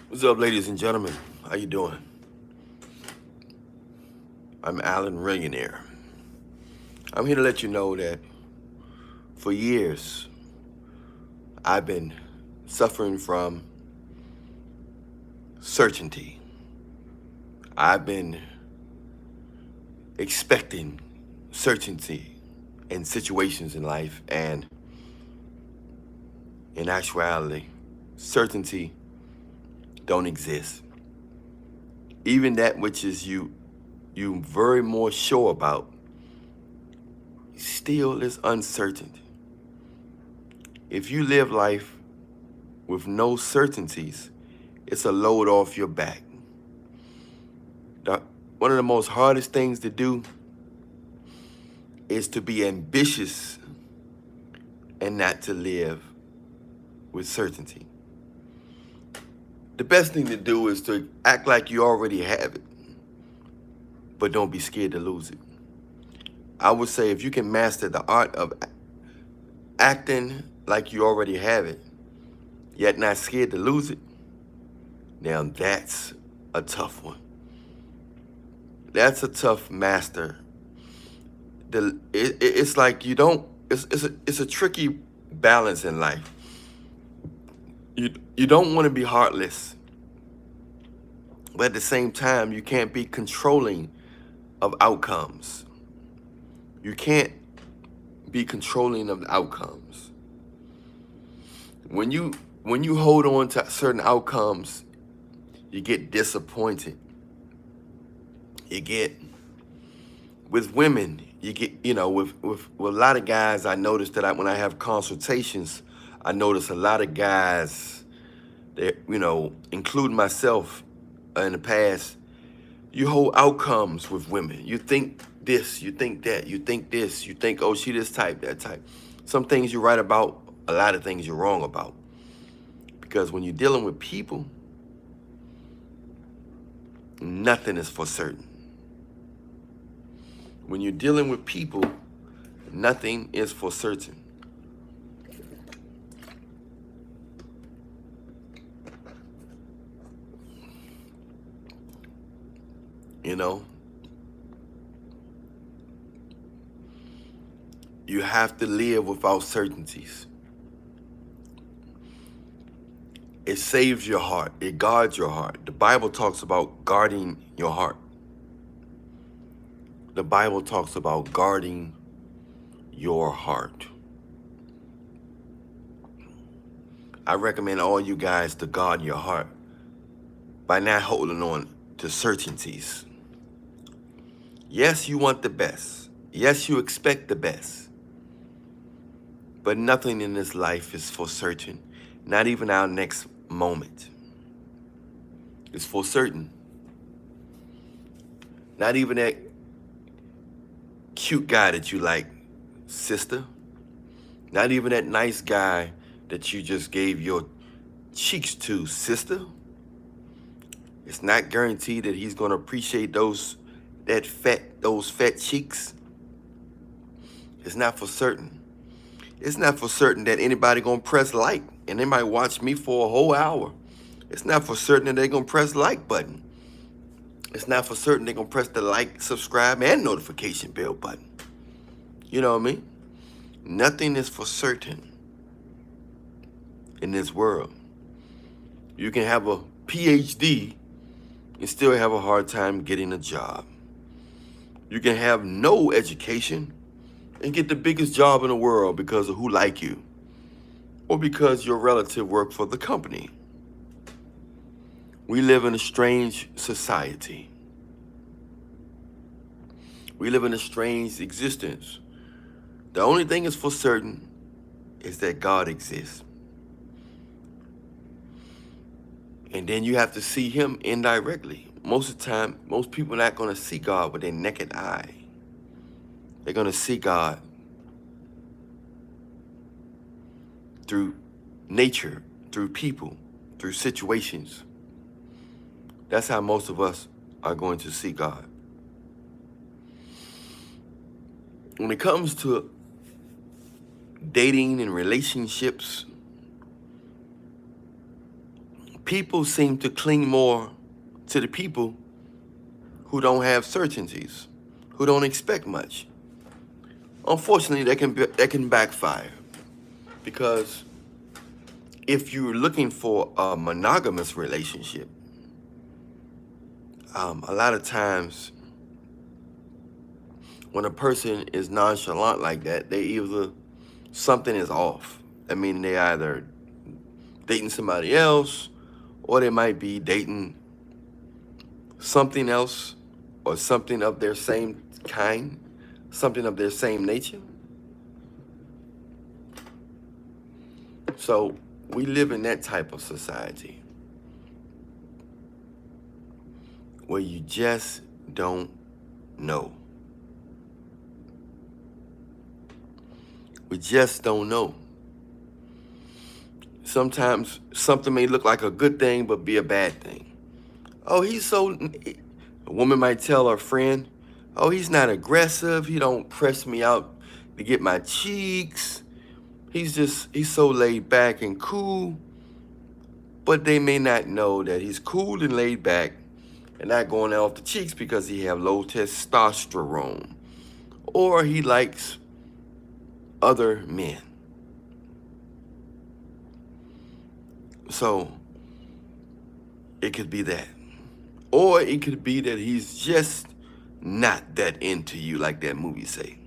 What's up, ladies and gentlemen? How you doing? I'm Allan Reallionaire. I'm here to let you know that for years I've been suffering from certainty. I've been expecting certainty in situations in life, and in actuality, certainty don't exist. Even that which is you very more sure about still is uncertain. If you live life with no certainties, it's a load off your back. The- One of the most hardest things to do is to be ambitious and not to live with certainty. The best thing to do is to act like you already have it, but don't be scared to lose it. I would say if you can master the art of acting like you already have it, yet not scared to lose it, now that's a tough one. That's a tough master. It's like you don't. It's a tricky balance in life. You don't want to be heartless, but at the same time, you can't be controlling of outcomes. You can't be controlling of the outcomes. When you hold on to certain outcomes, you get disappointed. You get with women, you get with a lot of guys. I notice that when I have consultations, I notice a lot of guys that including myself in the past. You hold outcomes with women. You think this, you think that, you think this, you think, oh, she this type, that type. Some things you're right about, a lot of things you're wrong about. Because when you're dealing with people, nothing is for certain. When you're dealing with people, nothing is for certain. You know, you have to live without certainties. It saves your heart. It guards your heart. The Bible talks about guarding your heart. The Bible talks about guarding your heart. I recommend all you guys to guard your heart by not holding on to certainties. Yes, you want the best. Yes, you expect the best. But nothing in this life is for certain. Not even our next moment is for certain. Not even that cute guy that you like, sister. Not even that nice guy that you just gave your cheeks to, sister. It's not guaranteed that he's going to appreciate those fat cheeks. It's not for certain. It's not for certain that anybody going to press like and they might watch me for a whole hour. It's not for certain that they're going to press like button. It's not for certain they're going to press the like, subscribe, and notification bell button. You know what I mean? Nothing is for certain in this world. You can have a PhD and still have a hard time getting a job. You can have no education and get the biggest job in the world because of who like you or because your relative work for the company. We live in a strange society. We live in a strange existence. The only thing is for certain is that God exists. And then you have to see him indirectly. Most of the time, most people are not going to see God with their naked eye. They're going to see God through nature, through people, through situations. That's how most of us are going to see God. When it comes to dating and relationships, people seem to cling more to the people who don't have certainties, who don't expect much. Unfortunately, that can backfire, because if you're looking for a monogamous relationship, a lot of times when a person is nonchalant like that, something is off. I mean, they either dating somebody else, or they might be dating something else, or something of their same kind, something of their same nature. So we live in that type of society where you just don't know. We just don't know. Sometimes something may look like a good thing but be a bad thing. Oh, a woman might tell her friend, oh, he's not aggressive. He don't press me out to get my cheeks. He's so laid back and cool. But they may not know that he's cool and laid back and not going off the cheeks because he have low testosterone, or he likes other men. So it could be that. Or it could be that he's just not that into you, like that movie say.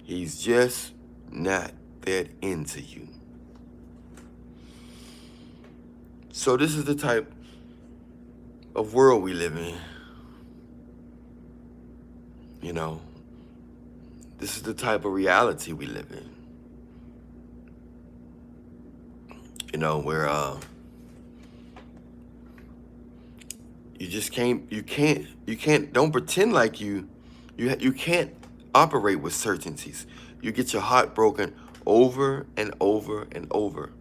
He's just not that into you. So this is the type of world we live in. You know, this is the type of reality we live in. You know, where don't pretend like you can't operate with certainties. You get your heart broken over and over and over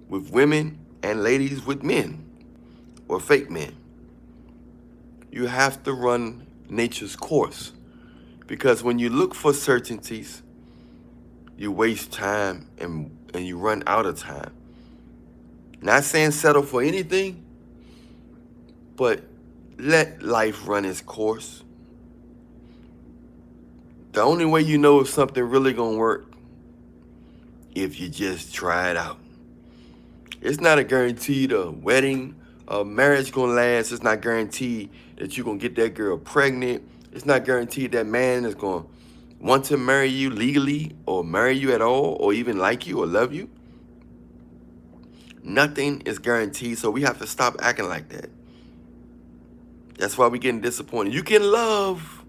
with women and ladies with men or fake men. You have to run nature's course, because when you look for certainties, you waste time and you run out of time. Not saying settle for anything, but let life run its course. The only way you know if something really gonna work, if you just try it out. It's not a guarantee a wedding, a marriage gonna last. It's not guaranteed that you're gonna get that girl pregnant. It's not guaranteed that man is gonna want to marry you legally, or marry you at all, or even like you or love you. Nothing is guaranteed, so we have to stop acting like that. That's why we're getting disappointed. You can love,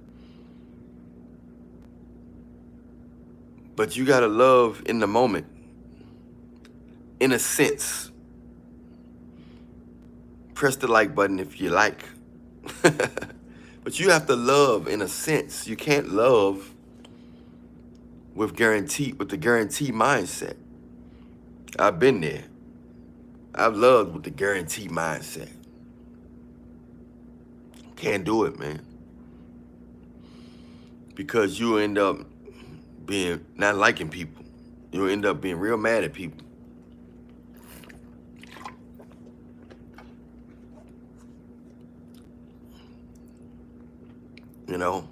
but you gotta love in the moment, in a sense. Press the like button if you like. But you have to love in a sense. You can't love with the guarantee mindset. I've been there. I've loved with the guarantee mindset. Can't do it, man. Because you end up being not liking people. You'll end up being real mad at people. You know?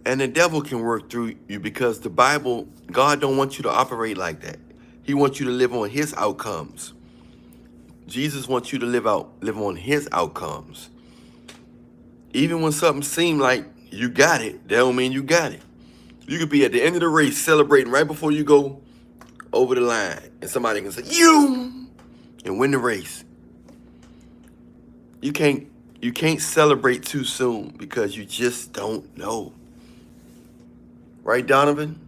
And the devil can work through you, because the Bible, God don't want you to operate like that. He wants you to live on his outcomes. Jesus wants you to live on his outcomes. Even when something seems like you got it, that don't mean you got it. You could be at the end of the race celebrating right before you go over the line, and somebody can say, you, and win the race. You can't celebrate too soon, because you just don't know. Right, Donovan?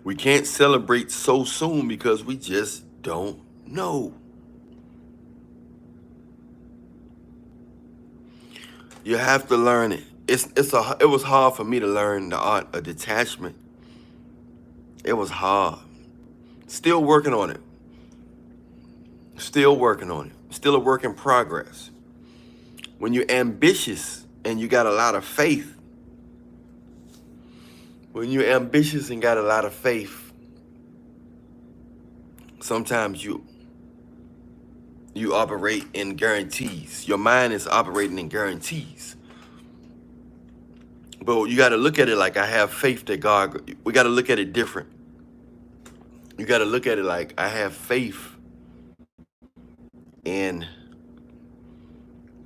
We can't celebrate so soon because we just don't know. You have to learn it. It was hard for me to learn the art of detachment. It was hard. Still working on it. Still working on it. Still a work in progress. When you're ambitious and you got a lot of faith, When you're ambitious and got a lot of faith, sometimes you operate in guarantees. Your mind is operating in guarantees. But you got to look at it like I have faith that God, we got to look at it different. You got to look at it like I have faith in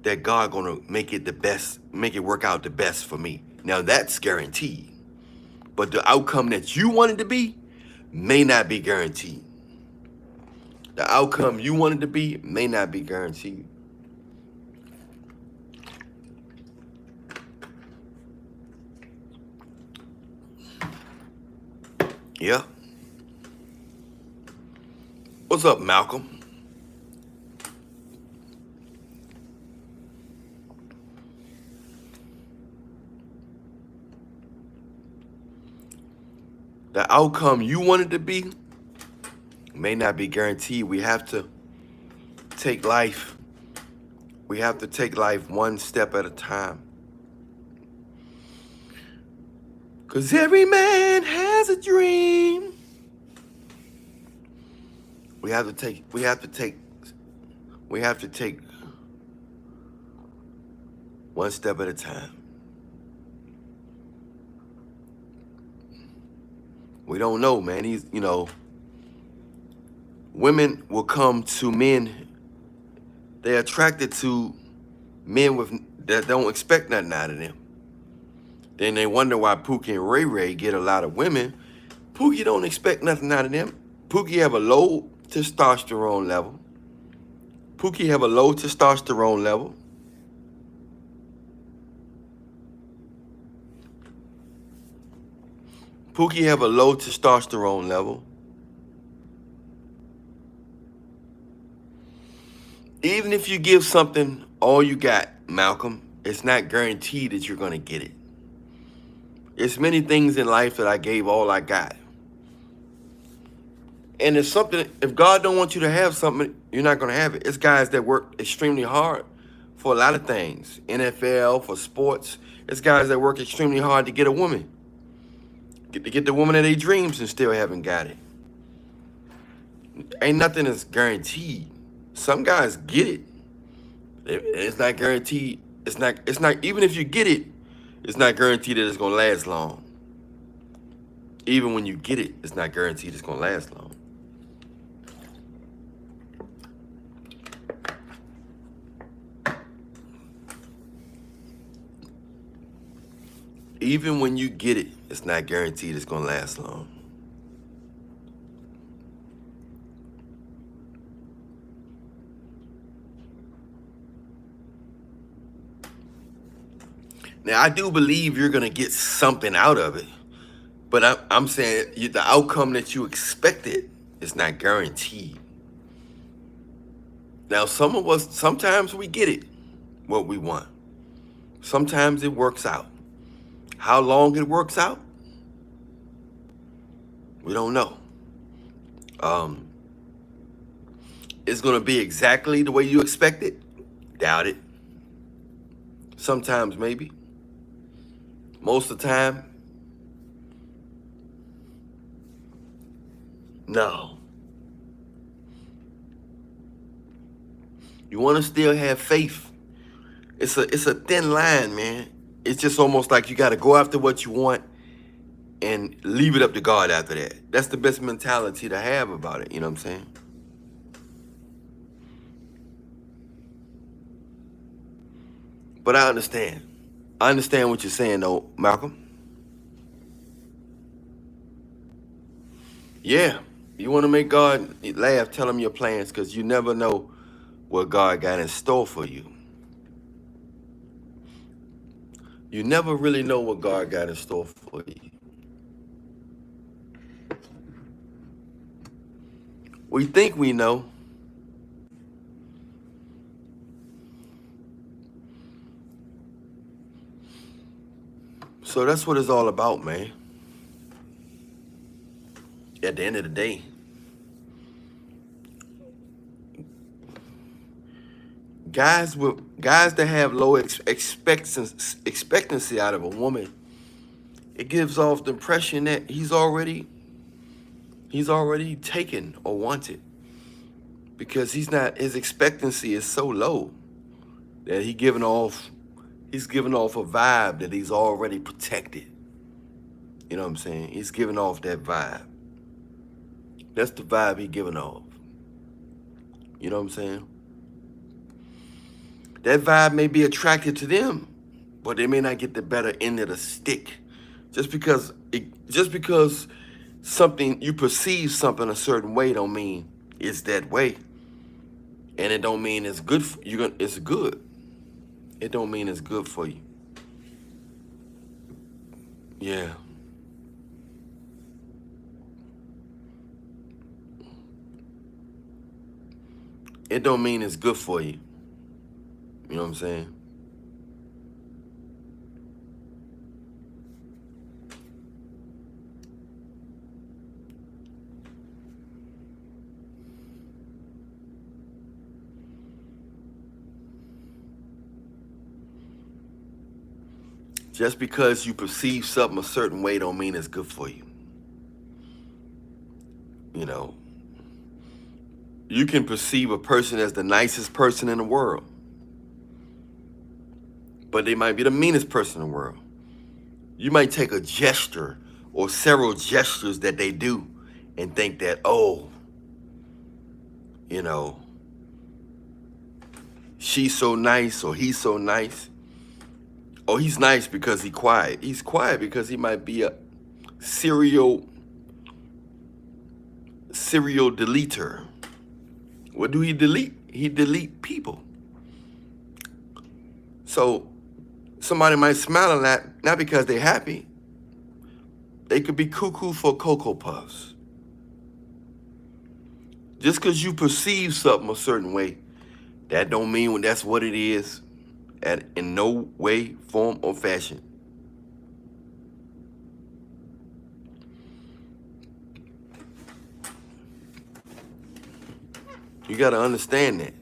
that God gonna make it the best, make it work out the best for me. Now that's guaranteed. But the outcome that you want it to be may not be guaranteed. The outcome you want it to be may not be guaranteed. Yeah. What's up, Malcolm? The outcome you want it to be may not be guaranteed. We have to take life. We have to take life one step at a time. Cause every man has a dream. We have to take one step at a time. We don't know, man. Women will come to men. They're attracted to men that don't expect nothing out of them. Then they wonder why Pookie and Ray Ray get a lot of women. Pookie don't expect nothing out of them. Pookie have a low testosterone level. Pookie have a low testosterone level. Pookie have a low testosterone level. Even if you give something all you got, Malcolm, it's not guaranteed that you're going to get it. It's many things in life that I gave all I got. And if God don't want you to have something, you're not going to have it. It's guys that work extremely hard for a lot of things. NFL, for sports. It's guys that work extremely hard to get a woman. To get the woman of their dreams and still haven't got it. Ain't nothing that's guaranteed. Some guys get it. It's not guaranteed. It's not, even if you get it, it's not guaranteed that it's going to last long. Even when you get it, it's not guaranteed it's going to last long. Even when you get it, it's not guaranteed it's going to last long. Now, I do believe you're going to get something out of it. But I'm saying the outcome that you expected is not guaranteed. Now, some of us, sometimes we get it, what we want. Sometimes it works out. How long it works out, we don't know. It's going to be exactly the way you expect it. Doubt it. Sometimes maybe. Most of the time, no. You want to still have faith. It's a thin line, man. It's just almost like you got to go after what you want and leave it up to God after that. That's the best mentality to have about it. You know what I'm saying? But I understand. I understand what you're saying, though, Malcolm. Yeah. You want to make God laugh, tell him your plans, because you never know what God got in store for you. You never really know what God got in store for you. We think we know. So that's what it's all about, man. At the end of the day. Guys that have low expectancy out of a woman, it gives off the impression that he's already taken or wanted, because his expectancy is so low that he's giving off a vibe that he's already protected. You know what I'm saying? He's giving off that vibe. That's the vibe he's giving off. You know what I'm saying? That vibe may be attracted to them, but they may not get the better end of the stick. Just because something, you perceive something a certain way, don't mean it's that way. And it don't mean it's good for you. It's good. It don't mean it's good for you. Yeah. It don't mean it's good for you. You know what I'm saying? Just because you perceive something a certain way don't mean it's good for you. You know, you can perceive a person as the nicest person in the world, but they might be the meanest person in the world. You might take a gesture or several gestures that they do and think that, oh, you know, she's so nice or he's so nice. Oh, he's nice because he's quiet. He's quiet because he might be a serial deleter. What do he delete? He delete people. So somebody might smile a lot, not because they're happy. They could be cuckoo for Cocoa Puffs. Just because you perceive something a certain way, that don't mean that's what it is, in no way, form, or fashion. You got to understand that.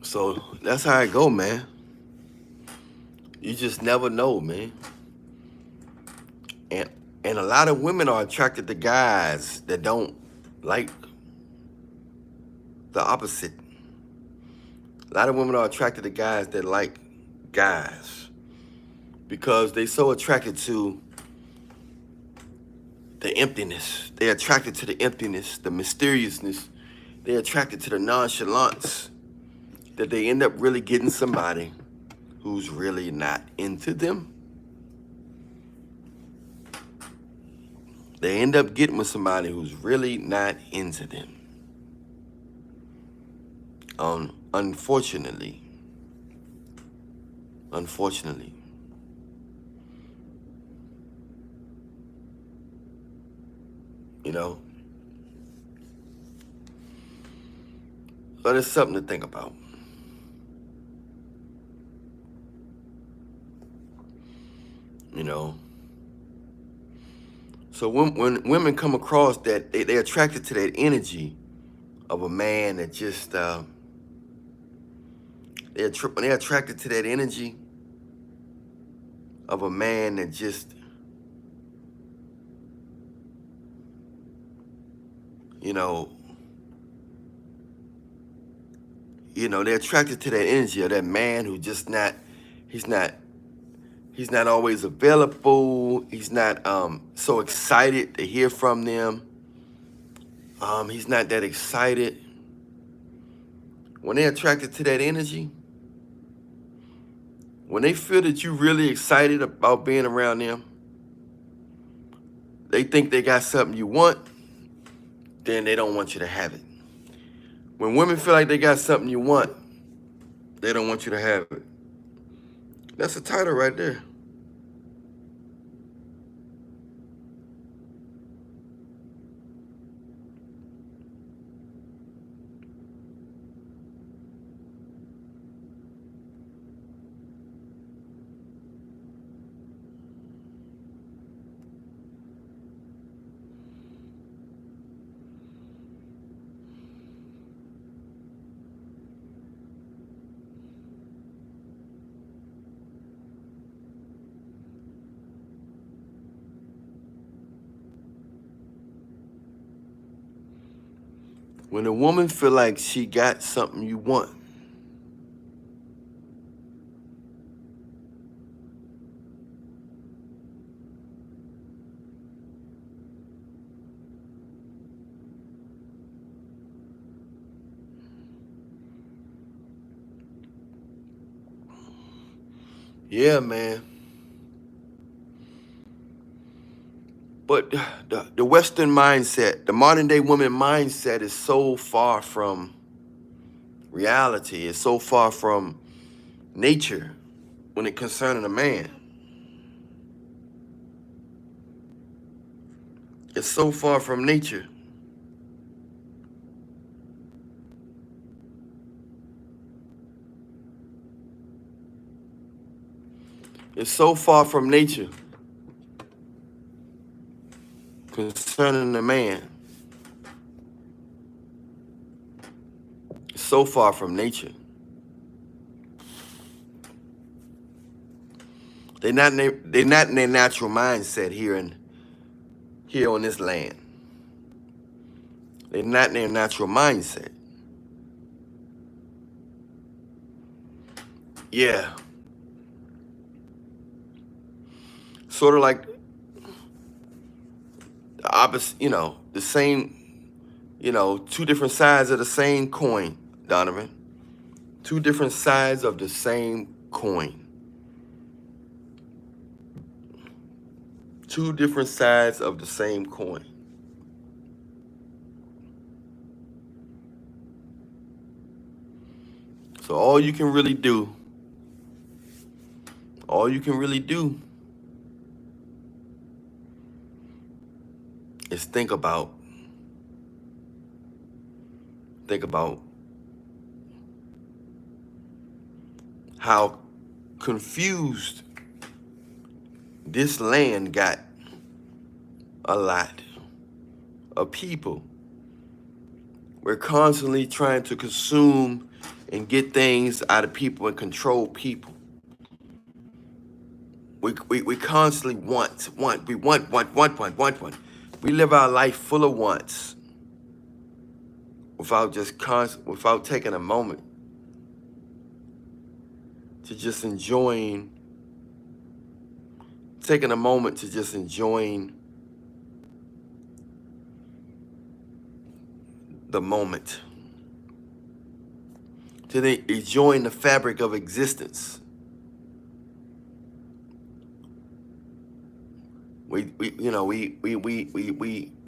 So that's how it go, man. You just never know, man. And a lot of women are attracted to guys that don't like the opposite. A lot of women are attracted to guys that like guys because they so attracted to the emptiness. They're attracted to the emptiness, the mysteriousness. They're attracted to the nonchalance, that they end up really getting somebody who's really not into them. They end up getting with somebody who's really not into them. Unfortunately. You know? But it's something to think about. You know? So when women come across that, they're attracted to that energy of a man that just, they're attracted to that energy of a man that just, they're attracted to that energy of that man who just he's not always available. He's not so excited to hear from them. He's not that excited. When they're attracted to that energy, when they feel that you're really excited about being around them, they think they got something you want, then they don't want you to have it. When women feel like they got something you want, they don't want you to have it. That's the title right there. When a woman feel like she got something you want, yeah, man. But the Western mindset, the modern day woman mindset is so far from reality. It's so far from nature when it concerning a man. It's so far from nature. It's so far from nature concerning a man. It's so far from nature. They're not in their natural mindset here on this land. They're not in their natural mindset. Yeah. Sort of like the opposite, the same, two different sides of the same coin, Donovan. Two different sides of the same coin. Two different sides of the same coin. So all you can really do is think about how confused this land got a lot of people. We're constantly trying to consume and get things out of people and control people. We constantly want. We want. We live our life full of wants without taking a moment to just enjoying the moment, to enjoying the fabric of existence. We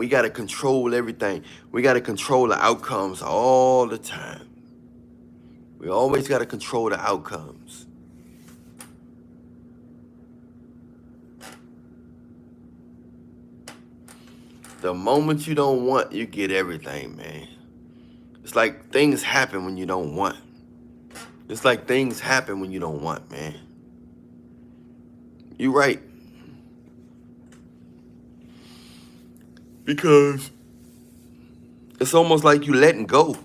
got to control everything. We got to control the outcomes all the time. We always got to control the outcomes. The moment you don't want, you get everything, man. It's like things happen when you don't want. It's like things happen when you don't want, man. You're right. Because it's almost like you letting go.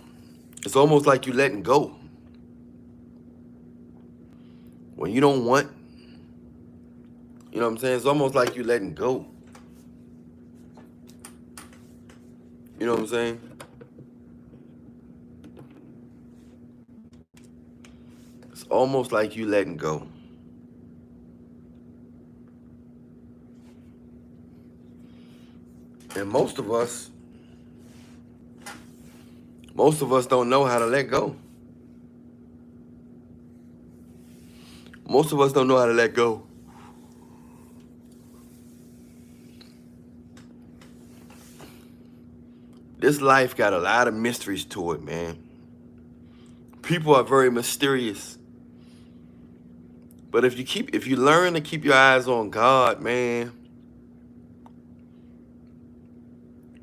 It's almost like you letting go. When you don't want, you know what I'm saying? It's almost like you letting go. You know what I'm saying? It's almost like you letting go. And most of us don't know how to let go. Most of us don't know how to let go. This life got a lot of mysteries to it, man. People are very mysterious. But if you learn to keep your eyes on God, man,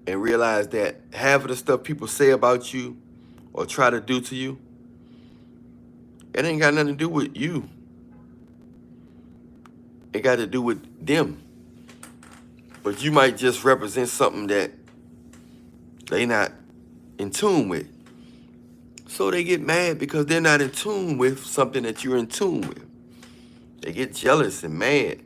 and realize that half of the stuff people say about you or try to do to you, it ain't got nothing to do with you. It got to do with them. But you might just represent something that they not in tune with. So they get mad because they're not in tune with something that you're in tune with. They get jealous and mad.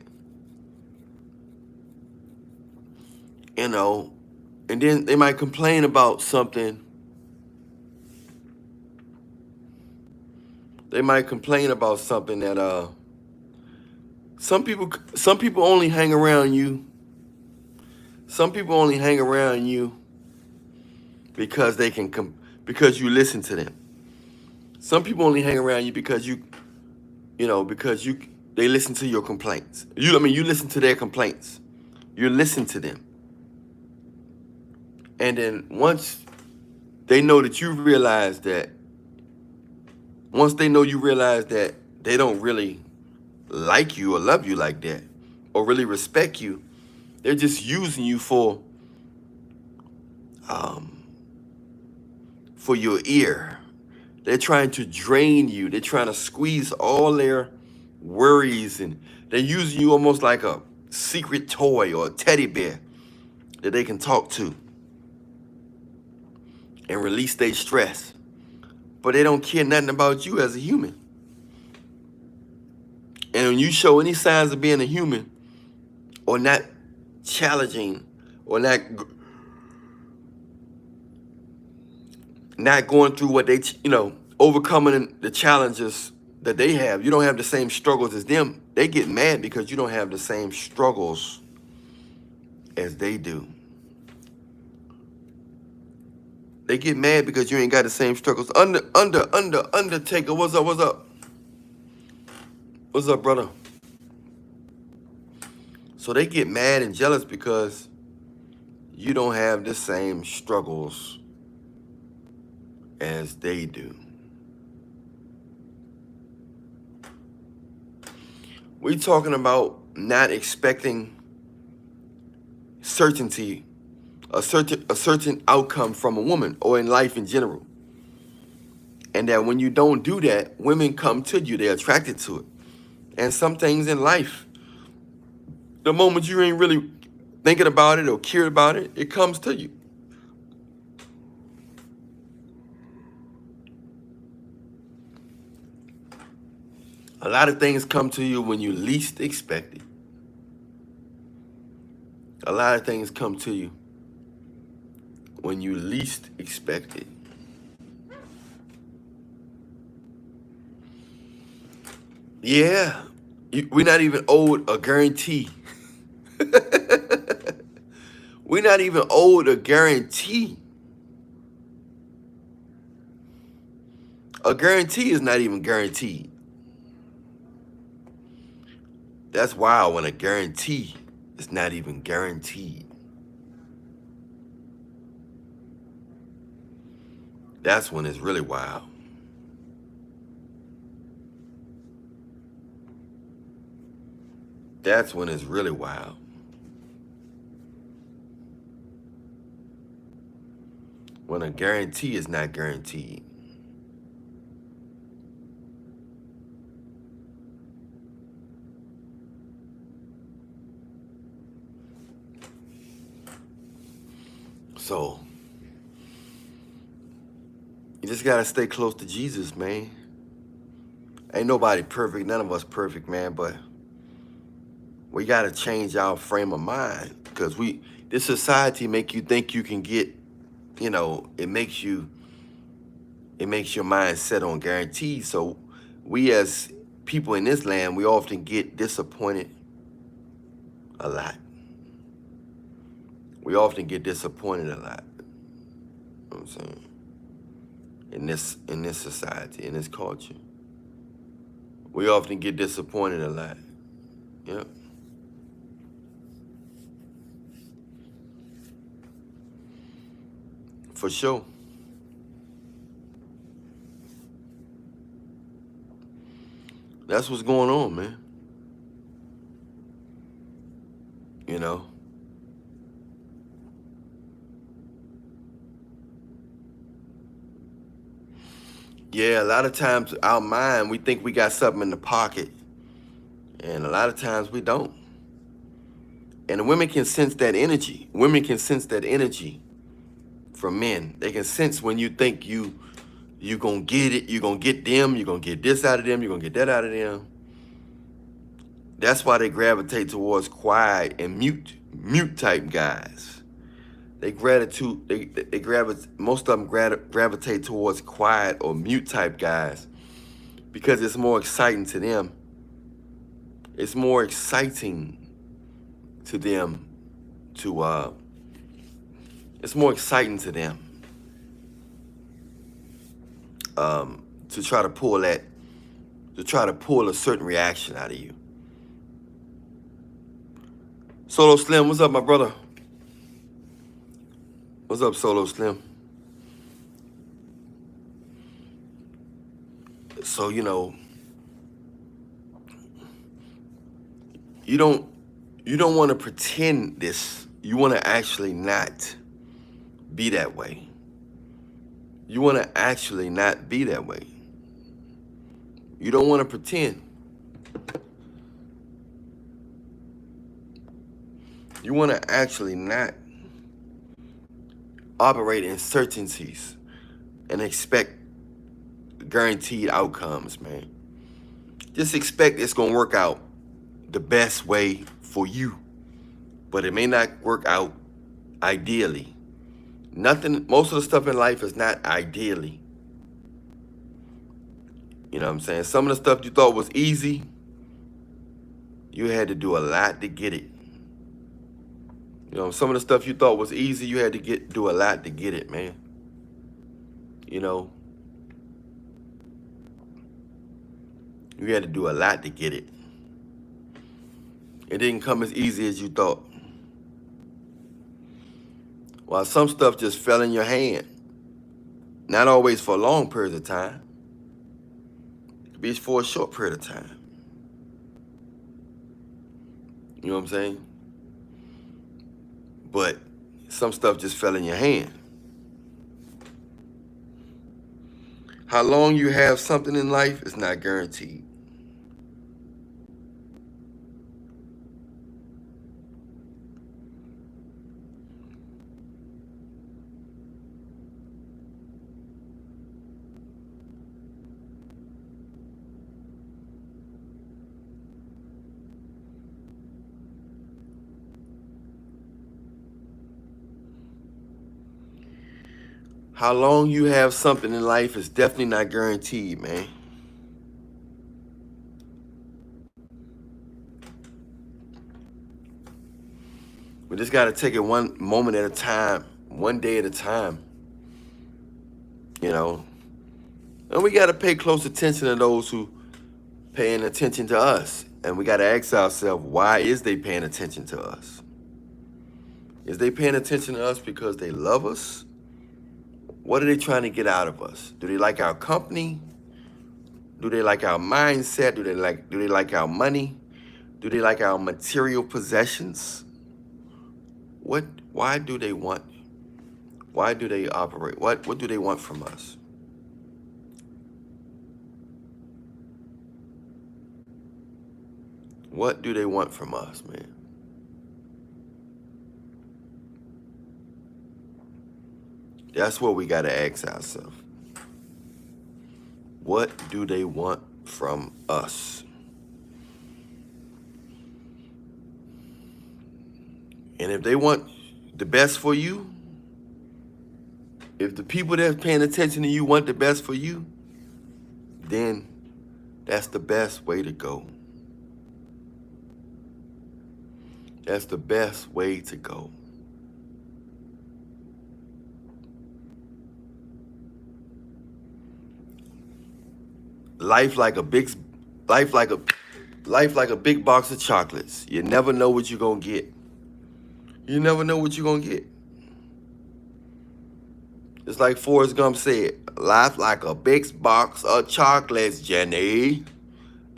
And then they might complain about something They might complain about something that some people only hang around you. Some people only hang around you because they can because you listen to them. Some people only hang around you because because they listen to your complaints. You listen to their complaints. You listen to them. And then once they know that you realize that they don't really like you or love you like that or really respect you, they're just using you for your ear. They're trying to drain you. They're trying to squeeze all their worries, and they're using you almost like a secret toy or a teddy bear that they can talk to and release their stress. But they don't care nothing about you as a human. And when you show any signs of being a human or not challenging or not going through what they, overcoming the challenges that they have, you don't have the same struggles as them, they get mad because you don't have the same struggles as they do. They get mad because you ain't got the same struggles. Undertaker, what's up? What's up, brother? So they get mad and jealous because you don't have the same struggles as they do. We're talking about not expecting certainty, a certain outcome from a woman or in life in general. And that when you don't do that, women come to you, they're attracted to it. And some things in life, the moment you ain't really thinking about it or care about it, it comes to you. A lot of things come to you when you least expect it. A lot of things come to you when you least expect it. Yeah, we're not even owed a guarantee. We're not even owed a guarantee. A guarantee is not even guaranteed. That's wild when a guarantee is not even guaranteed. That's when it's really wild. That's when it's really wild. When a guarantee is not guaranteed. So, you just gotta stay close to Jesus, man. Ain't nobody perfect, none of us perfect, man, but we gotta change our frame of mind because this society make you think you can get, it makes your mind set on guarantees. So we as people in this land, we often get disappointed a lot. We often get disappointed a lot. You know what I'm saying? In this society, in this culture. We often get disappointed a lot. Yep. For sure. That's what's going on, man. Yeah, a lot of times our mind, we think we got something in the pocket. And a lot of times we don't. And women can sense that energy. Women can sense that energy from men. They can sense when you think you gonna get it, you're gonna get them, you're gonna get this out of them, you're gonna get that out of them. That's why they gravitate towards quiet and mute type guys. Most of them gravitate towards quiet or mute type guys because it's more exciting to them. It's more exciting to them to it's more exciting to them to try to pull a certain reaction out of you. Solo Slim, what's up, my brother? What's up, Solo Slim? So, you know, you don't want to pretend this. You want to actually not be that way. You want to actually not be that way. You don't want to pretend. You want to actually not operate in certainties and expect guaranteed outcomes, man. Just expect it's going to work out the best way for you, but it may not work out ideally. Most of the stuff in life is not ideally. You know what I'm saying? Some of the stuff you thought was easy, you had to do a lot to get it. You know, some of the stuff you thought was easy, you had to do a lot to get it, man. You know, you had to do a lot to get it. It didn't come as easy as you thought. While some stuff just fell in your hand, not always for a long period of time. It could be for a short period of time. You know what I'm saying? But some stuff just fell in your hand. How long you have something in life is not guaranteed. How long you have something in life is definitely not guaranteed, man. We just got to take it one moment at a time, one day at a time. You know, and we got to pay close attention to those who paying attention to us. And we got to ask ourselves, why is they paying attention to us? Is they paying attention to us because they love us? What are they trying to get out of us? Do they like our company? Do they like our mindset? Do they like our money? Do they like our material possessions? Why do they want? Why do they operate? What do they want from us? What do they want from us, man? That's what we got to ask ourselves. What do they want from us? And if they want the best for you, if the people that's paying attention to you want the best for you, then that's the best way to go. That's the best way to go. Life like a big box of chocolates. You never know what you're gonna get. You never know what you're gonna get. It's like Forrest Gump said, life like a big box of chocolates, Jenny.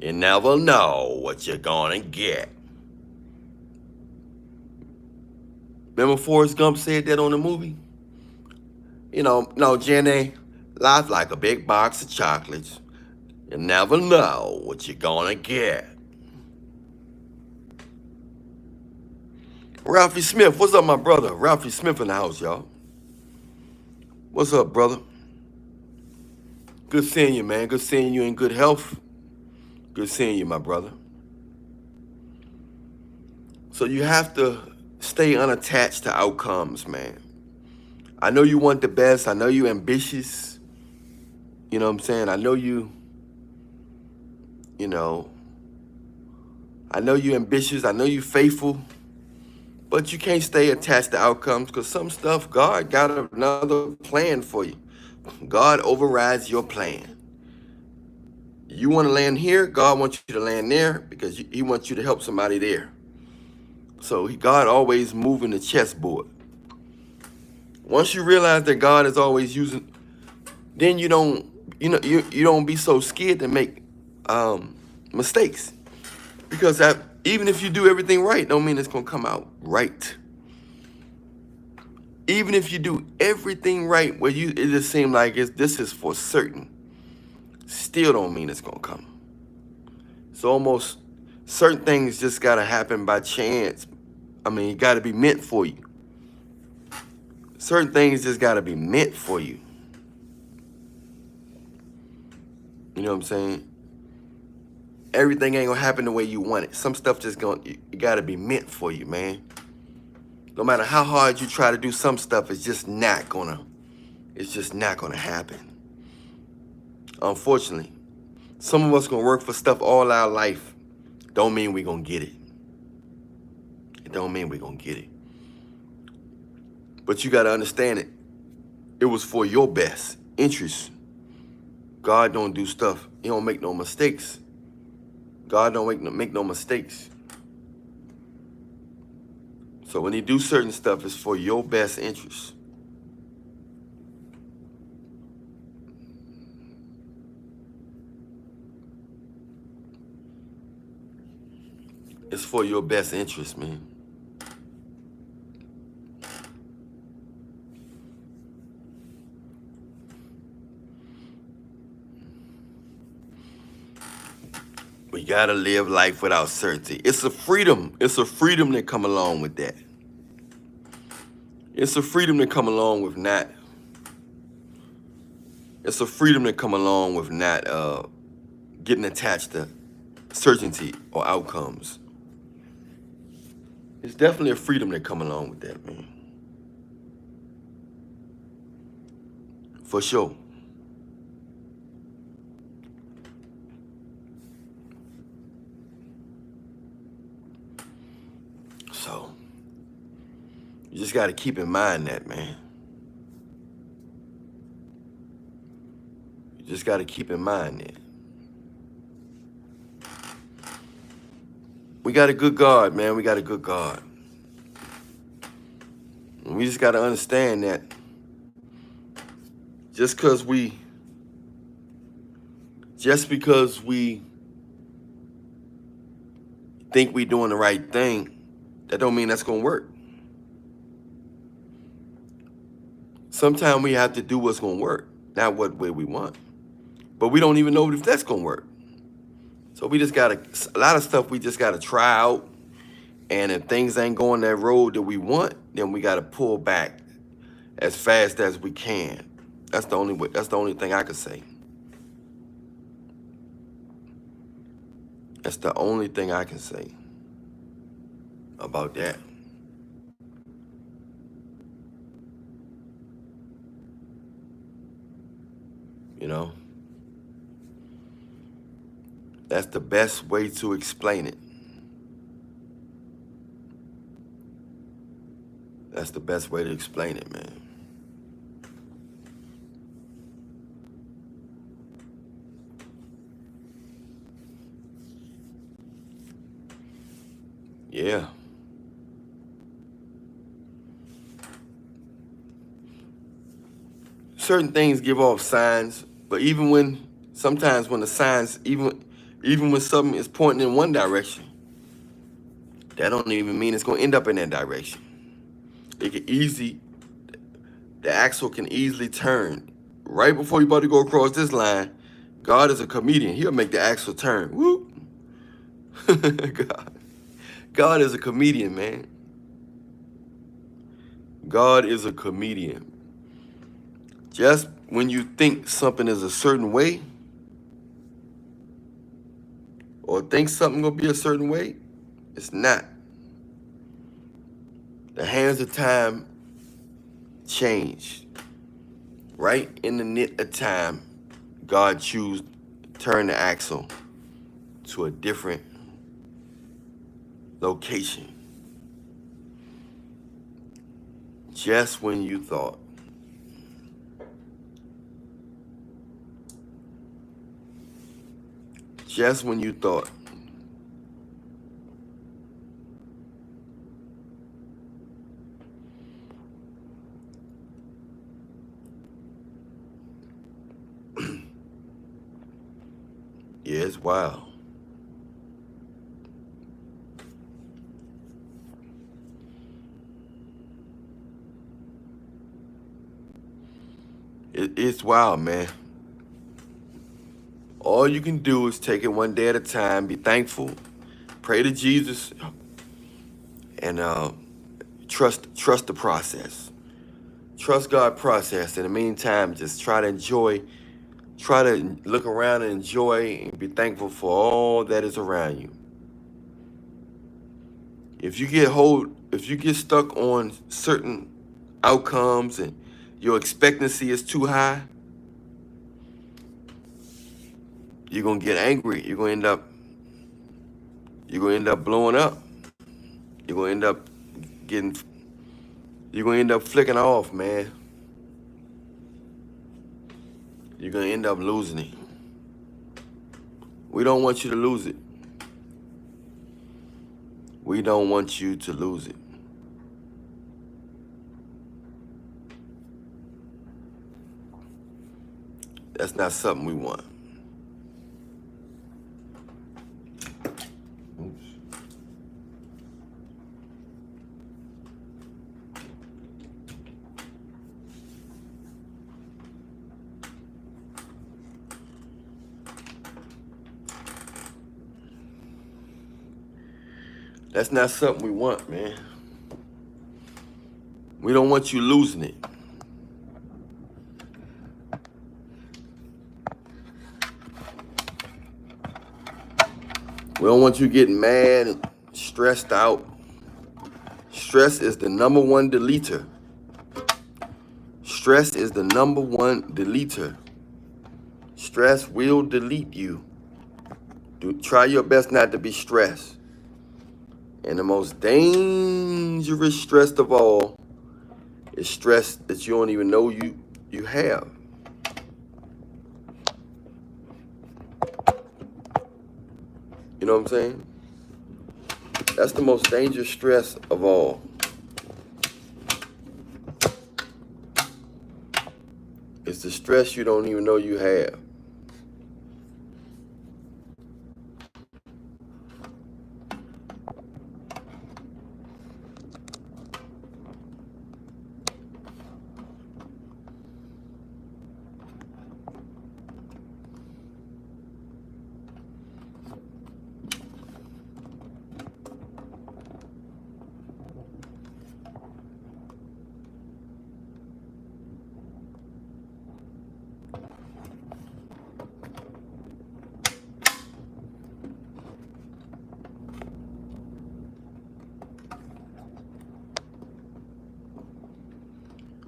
You never know what you're gonna get. Remember Forrest Gump said that on the movie? You know, no, Jenny, life like a big box of chocolates. You never know what you're gonna get. Ralphie Smith, what's up, my brother? Ralphie Smith in the house, y'all. What's up, brother? Good seeing you, man. Good seeing you in good health. Good seeing you, my brother. So you have to stay unattached to outcomes, man. I know you want the best. I know you're ambitious. You know what I'm saying? I know you You know, I know you're ambitious. I know you're faithful. But you can't stay attached to outcomes because some stuff, God got another plan for you. God overrides your plan. You want to land here, God wants you to land there because he wants you to help somebody there. So God always moving the chessboard. Once you realize that God is always using, then you don't, you don't be so scared to make mistakes. Because even if you do everything right, don't mean it's gonna come out right. Even if you do everything right, where it just seems like this is for certain, still don't mean it's gonna come. So almost certain things just gotta happen by chance. I mean, it gotta be meant for you. Certain things just gotta be meant for you. You know what I'm saying? Everything ain't gonna happen the way you want it. Some stuff just it gotta be meant for you, man. No matter how hard you try to do some stuff, it's just not gonna happen. Unfortunately, some of us gonna work for stuff all our life. Don't mean we gonna get it. It don't mean we gonna get it. But you gotta understand it. It was for your best interest. God don't do stuff. He don't make no mistakes. God don't make no mistakes. So when he do certain stuff, it's for your best interest. It's for your best interest, man. We gotta live life without certainty. It's a freedom. It's a freedom that come along with that. It's a freedom that come along with not. It's a freedom that come along with not getting attached to certainty or outcomes. It's definitely a freedom that come along with that, man. For sure. So you just got to keep in mind that, man. You just got to keep in mind that. We got a good God, man. We got a good God. And we just got to understand that just because we think we doing the right thing, that don't mean that's going to work. Sometimes we have to do what's going to work, not what way we want. But we don't even know if that's going to work. So we just got a lot of stuff we just got to try out. And if things ain't going that road that we want, then we got to pull back as fast as we can. That's the only way. That's the only thing I could say. That's the only thing I can say about that. You know? That's the best way to explain it. That's the best way to explain it, man. Yeah. Certain things give off signs, but sometimes when the signs, even when something is pointing in one direction, that don't even mean it's going to end up in that direction. The axle can easily turn. Right before you're about to go across this line, God is a comedian. He'll make the axle turn. Whoop. God is a comedian, man. God is a comedian. Just when you think something is a certain way, or think something gonna be a certain way, it's not. The hands of time change. Right in the nick of time, God turn the axle to a different location. Just when you thought. Just when you thought. Yeah, it's wild. It's wild, man. All you can do is take it one day at a time, be thankful, pray to Jesus, and trust the process. Trust God's process. In the meantime, just try to look around and enjoy and be thankful for all that is around you. If you get stuck on certain outcomes and your expectancy is too high, you're gonna get angry. You're gonna end up blowing up. You're gonna end up getting you're gonna end up flicking off, man. You're gonna end up losing it. We don't want you to lose it. We don't want you to lose it. That's not something we want. Oops. That's not something we want, man. We don't want you losing it. We don't want you getting mad and stressed out. Stress is the number one deleter. Stress is the number one deleter. Stress will delete you. Try your best not to be stressed. And the most dangerous stress of all is stress that you don't even know you have. You know what I'm saying? That's the most dangerous stress of all. It's the stress you don't even know you have.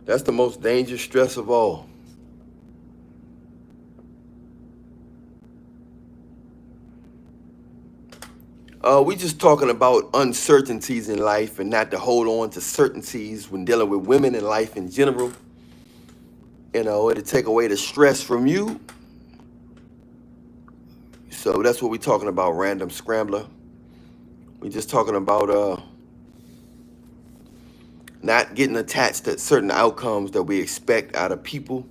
That's the most dangerous stress of all. We just talking about uncertainties in life and not to hold on to certainties when dealing with women in life in general. You know, it'll take away the stress from you. So that's what we're talking about, Random Scrambler. We're just talking about not getting attached to certain outcomes that we expect out of people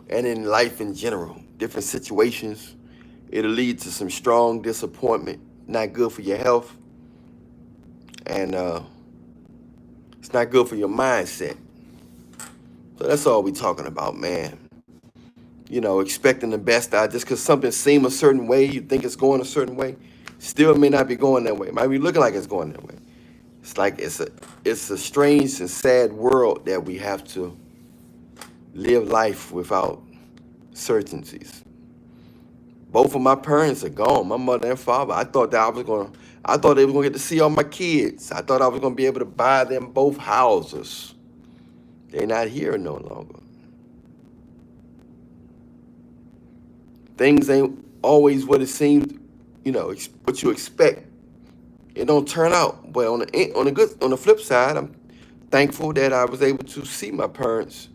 and in life in general. Different situations. It'll lead to some strong disappointment. Not good for your health. And it's not good for your mindset. So that's all we're talking about, man. You know, expecting the best out just because something seems a certain way, you think it's going a certain way, still may not be going that way. It might be looking like it's going that way. It's like it's a strange and sad world that we have to live life without certainties. Both of my parents are gone, my mother and father. I thought they were gonna get to see all my kids. I thought I was gonna be able to buy them both houses. They're not here no longer. Things ain't always what it seemed what you expect, it don't turn out. But on the flip side, I'm thankful that I was able to see my parents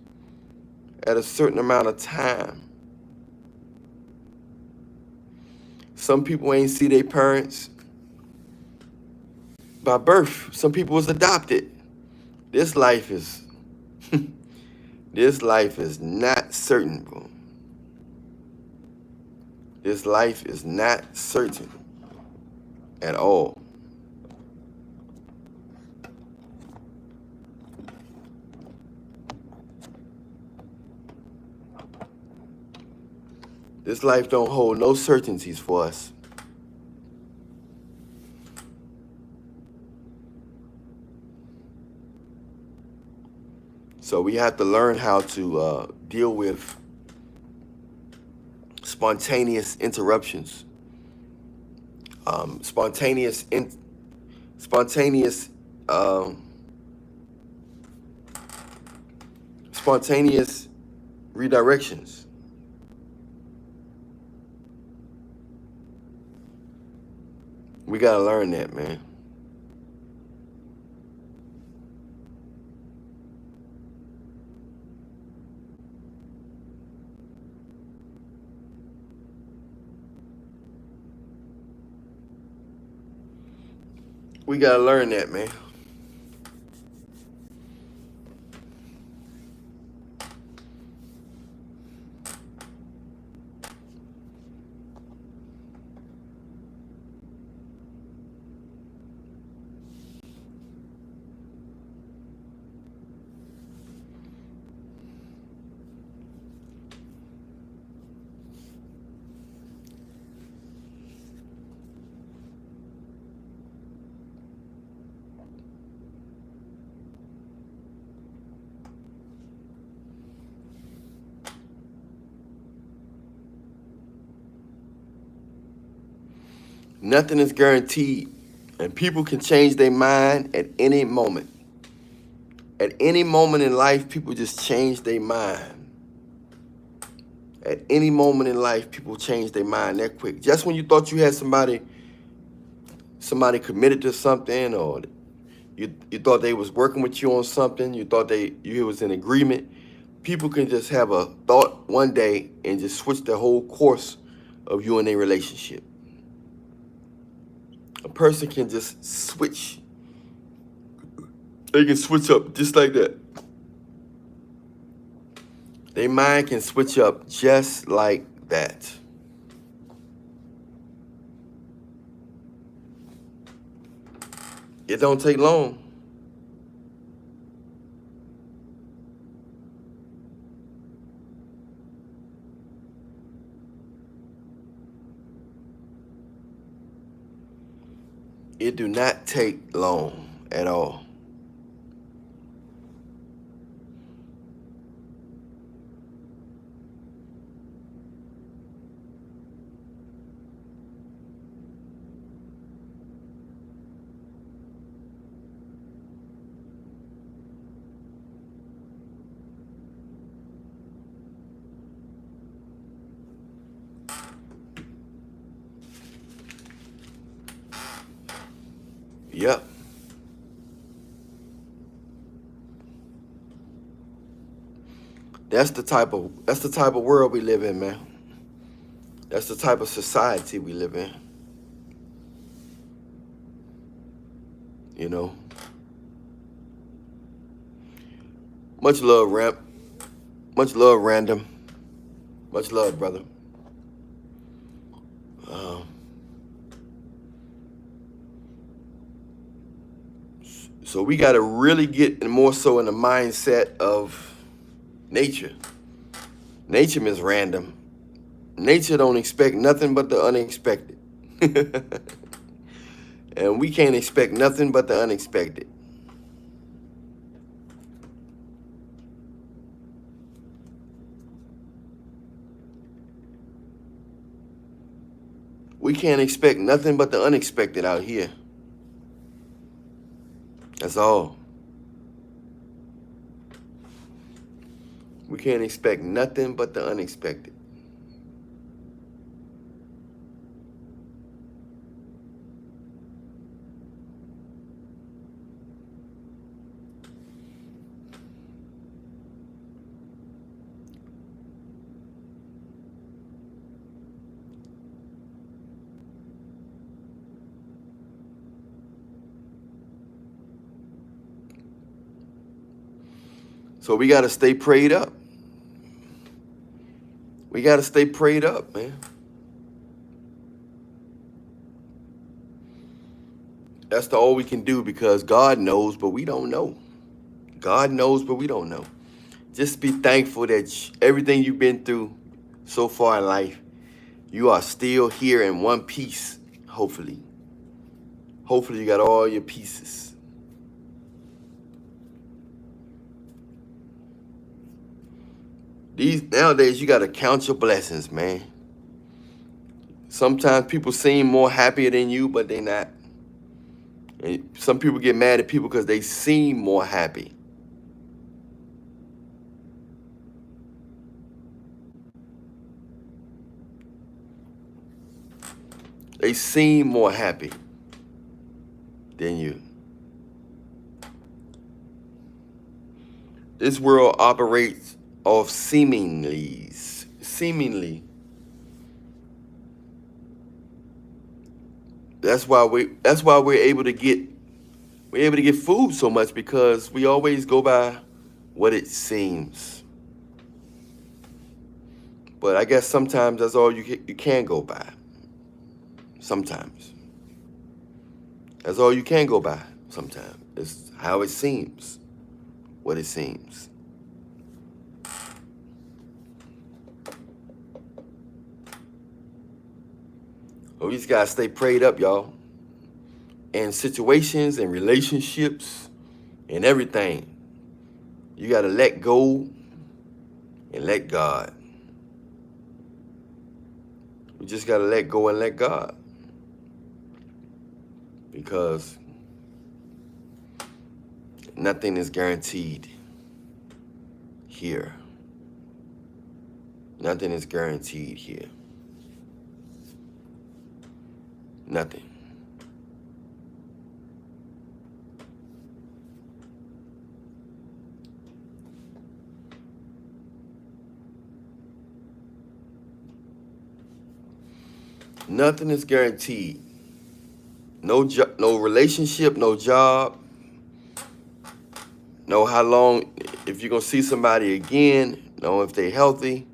at a certain amount of time. Some people ain't see their parents by birth. Some people was adopted. This life is this life is not certain, bro. This life is not certain at all. This life don't hold no certainties for us. So we have to learn how to deal with spontaneous interruptions, spontaneous um, spontaneous redirections. We gotta learn that, man. We gotta learn that, man. Nothing is guaranteed, and people can change their mind at any moment. At any moment in life, people just change their mind. At any moment in life, people change their mind that quick. Just when you thought you had somebody committed to something, or you thought they was working with you on something, you thought you was in agreement, people can just have a thought one day and just switch the whole course of you and their relationship. A person can just switch. They can switch up just like that. Their mind can switch up just like that. It don't take long. It do not take long at all. Yep. That's the type of world we live in, man. That's the type of society we live in. You know. Much love, Ramp. Much love, Random. Much love, brother. So we got to really get more so in the mindset of nature. Nature is random. Nature don't expect nothing but the unexpected. And we can't expect nothing but the unexpected. We can't expect nothing but the unexpected out here. That's all. We can't expect nothing but the unexpected. So we got to stay prayed up. We got to stay prayed up, man. That's all we can do, because God knows, but we don't know. God knows, but we don't know. Just be thankful that everything you've been through so far in life, you are still here in one piece, hopefully. Hopefully you got all your pieces. Nowadays, you got to count your blessings, man. Sometimes people seem more happier than you, but they're not. And some people get mad at people because they seem more happy. They seem more happy than you. This world operates off seemingly. That's why we're able to get food so much, because we always go by what it seems. But I guess sometimes that's all you can go by. Sometimes. That's all you can go by sometimes. It's how it seems, what it seems. But we just gotta stay prayed up, y'all. In situations and relationships and everything, you gotta let go and let God. We just gotta let go and let God. Because nothing is guaranteed here. Nothing is guaranteed here. Nothing. Nothing is guaranteed. No relationship, no job. Know how long, if you're going to see somebody again, know if they're healthy.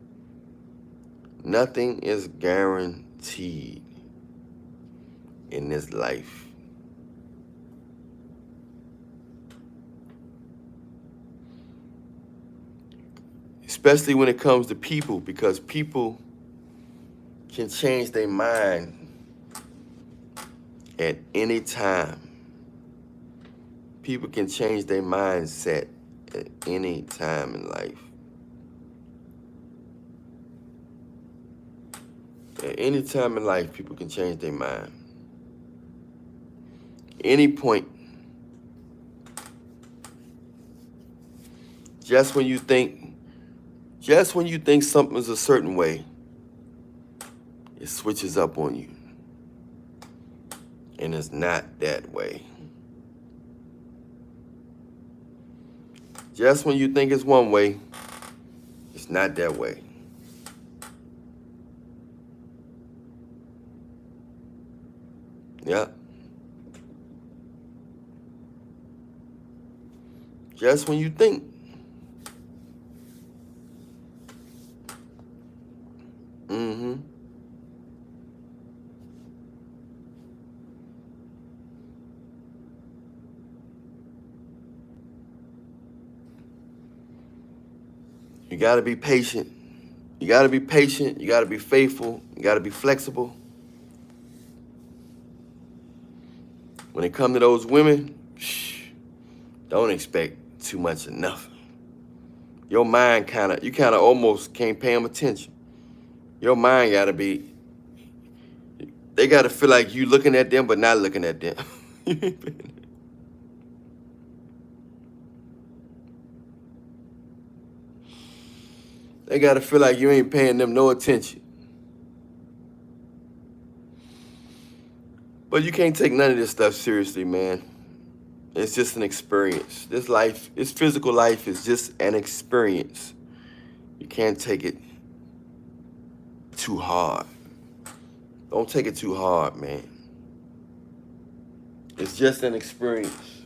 Nothing is guaranteed in this life. Especially when it comes to people, because people can change their mind at any time. People can change their mindset at any time in life. At any time in life, people can change their mind. Any point. Just when you think something's a certain way, it switches up on you. And it's not that way. Just when you think it's one way, it's not that way. Yeah. Just when you think. Mm-hmm. You got to be patient. You got to be patient. You got to be faithful. You got to be flexible. When it comes to those women, don't expect too much of nothing. Your mind you kind of almost can't pay them attention. Your mind got to be, they got to feel like you looking at them but not looking at them. They got to feel like you ain't paying them no attention. But you can't take none of this stuff seriously, man. It's just an experience. This physical life is just an experience. You can't take it too hard. Don't take it too hard, man. It's just an experience.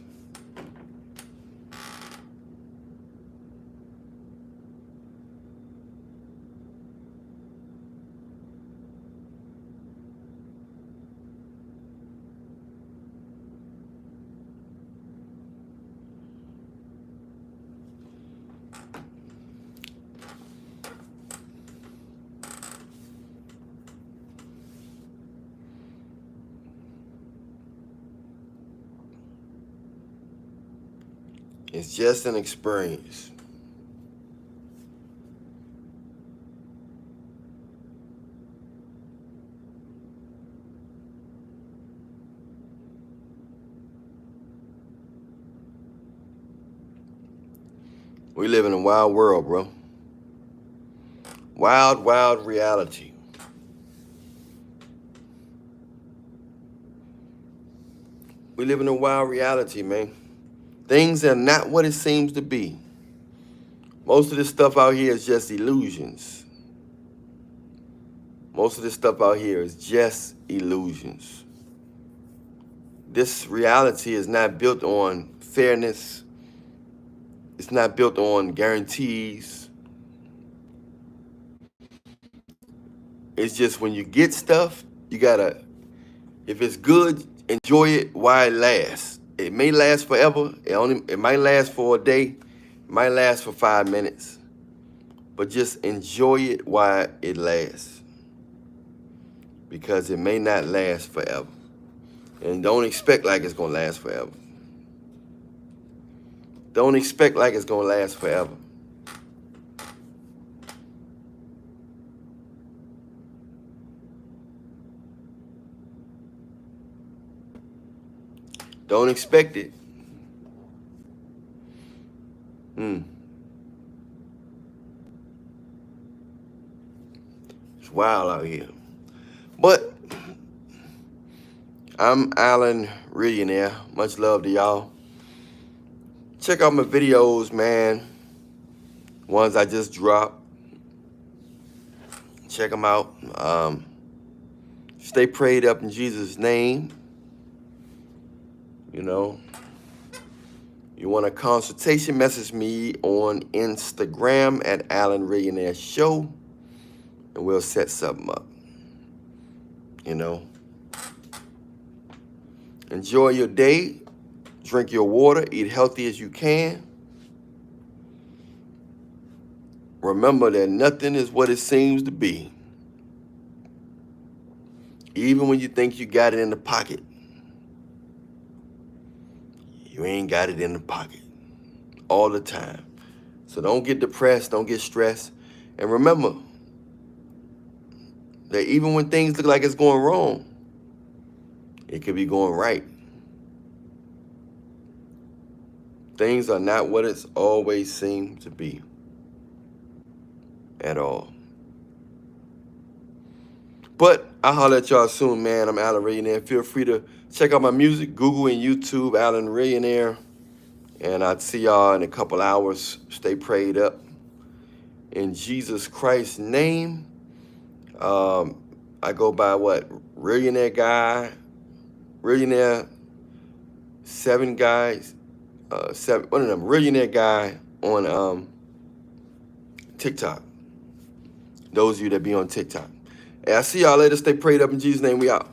It's just an experience. We live in a wild world, bro. Wild, wild reality. We live in a wild reality, man. Things are not what it seems to be. Most of this stuff out here is just illusions. Most of this stuff out here is just illusions. This reality is not built on fairness. It's not built on guarantees. It's just when you get stuff, you gotta, if it's good, enjoy it while it lasts. It may last forever. It might last for a day. It might last for 5 minutes. But just enjoy it while it lasts. Because it may not last forever. And don't expect like it's gonna last forever. Don't expect like it's gonna last forever. Don't expect it. It's wild out here. But I'm Allan, Reallionaire. Much love to y'all. Check out my videos, man. Ones I just dropped. Check them out. Stay prayed up in Jesus' name. You know, you want a consultation, message me on Instagram at Allan Reallionaire Show, and we'll set something up. You know, enjoy your day, drink your water, eat healthy as you can. Remember that nothing is what it seems to be. Even when you think you got it in the pocket, you ain't got it in the pocket all the time. So don't get depressed, don't get stressed. And remember that even when things look like it's going wrong, it could be going right. Things are not what it's always seemed to be at all. But I'll holler at y'all soon, man. I'm Allan Reallionaire. Feel free to check out my music, Google and YouTube, Allan Reallionaire. And I'll see y'all in a couple hours. Stay prayed up. In Jesus Christ's name, I go by what? Reallionaire guy. Reallionaire 7 guys. One of them. Reallionaire guy on TikTok. Those of you that be on TikTok. Hey, I'll see y'all later. Stay prayed up in Jesus' name. We out.